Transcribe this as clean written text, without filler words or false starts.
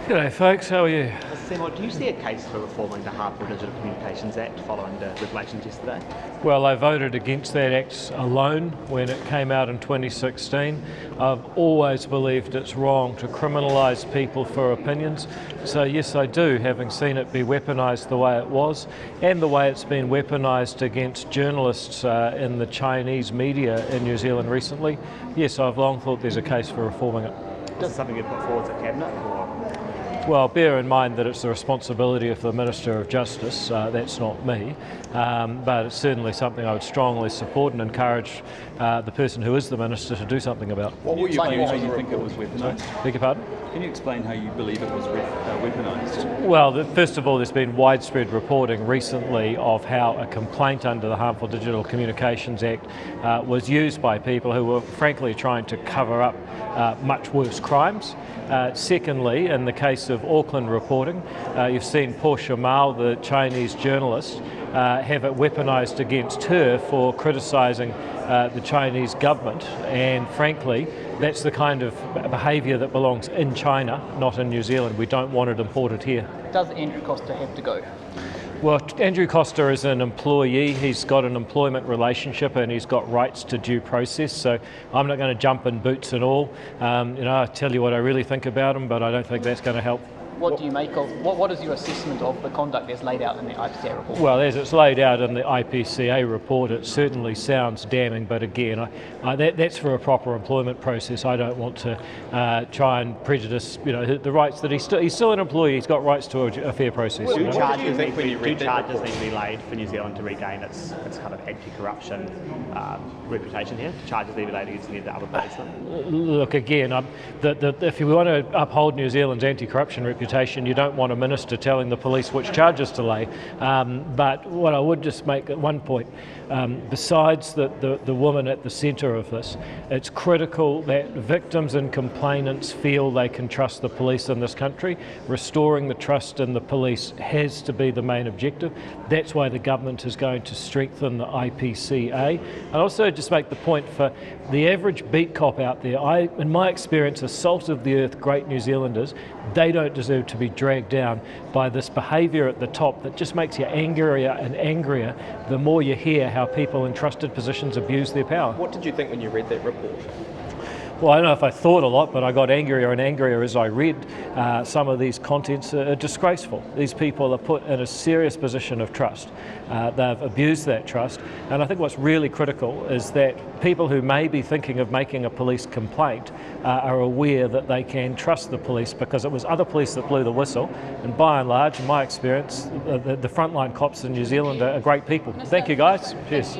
G'day folks, how are you? Mr. Seymour, do you see a case for reforming the Harmful Digital Communications Act following the revelations yesterday? Well, I voted against that act alone when it came out in 2016. I've always believed it's wrong to criminalise people for opinions. So yes, I do, having seen it be weaponised the way it was and the way it's been weaponised against journalists in the Chinese media in New Zealand recently. Yes, I've long thought there's a case for reforming it. Is it something you put forward to Cabinet? Well, bear in mind that it's the responsibility of the Minister of Justice, that's not me, but it's certainly something I would strongly support and encourage the person who is the Minister to do something about. What were your views? You think it was weaponised? Beg your pardon? Can you explain how you believe it was weaponised? Well, first of all, there's been widespread reporting recently of how a complaint under the Harmful Digital Communications Act was used by people who were frankly trying to cover up much worse crimes. Secondly, in the case of Auckland reporting, you've seen Portia Mao, the Chinese journalist, have it weaponised against her for criticising the Chinese government, and frankly that's the kind of behaviour that belongs in China, not in New Zealand. We don't want it imported here. Does Andrew Coster have to go? Well, Andrew Coster is an employee, he's got an employment relationship and he's got rights to due process, so I'm not going to jump in boots and all. I tell you what I really think about him, but I don't think that's going to help. What do you make of, what is your assessment of the conduct that's laid out in the IPCA report? Well, as it's laid out in the IPCA report, it certainly sounds damning, but again, that's for a proper employment process. I don't want to try and prejudice, the rights that he's still an employee, he's got rights to a fair process. Do charges need to be laid for New Zealand to regain its kind of anti-corruption reputation here? Do charges need to be laid against any of the other policemen? Look, again, if we want to uphold New Zealand's anti-corruption reputation, you don't want a minister telling the police which charges to lay. But what I would just make at one point, besides the woman at the centre of this, it's critical that victims and complainants feel they can trust the police in this country. Restoring the trust in the police has to be the main objective. That's why the government is going to strengthen the IPCA. And also just make the point for the average beat cop out there, in my experience, are salt of the earth great New Zealanders. They don't deserve to be dragged down by this behaviour at the top that just makes you angrier and angrier the more you hear how people in trusted positions abuse their power. What did you think when you read that report? Well, I don't know if I thought a lot, but I got angrier and angrier as I read. Some of these contents are disgraceful. These people are put in a serious position of trust. They've abused that trust, and I think what's really critical is that people who may be thinking of making a police complaint are aware that they can trust the police, because it was other police that blew the whistle, and by and large, in my experience, the frontline cops in New Zealand are great people. Thank you guys. Cheers.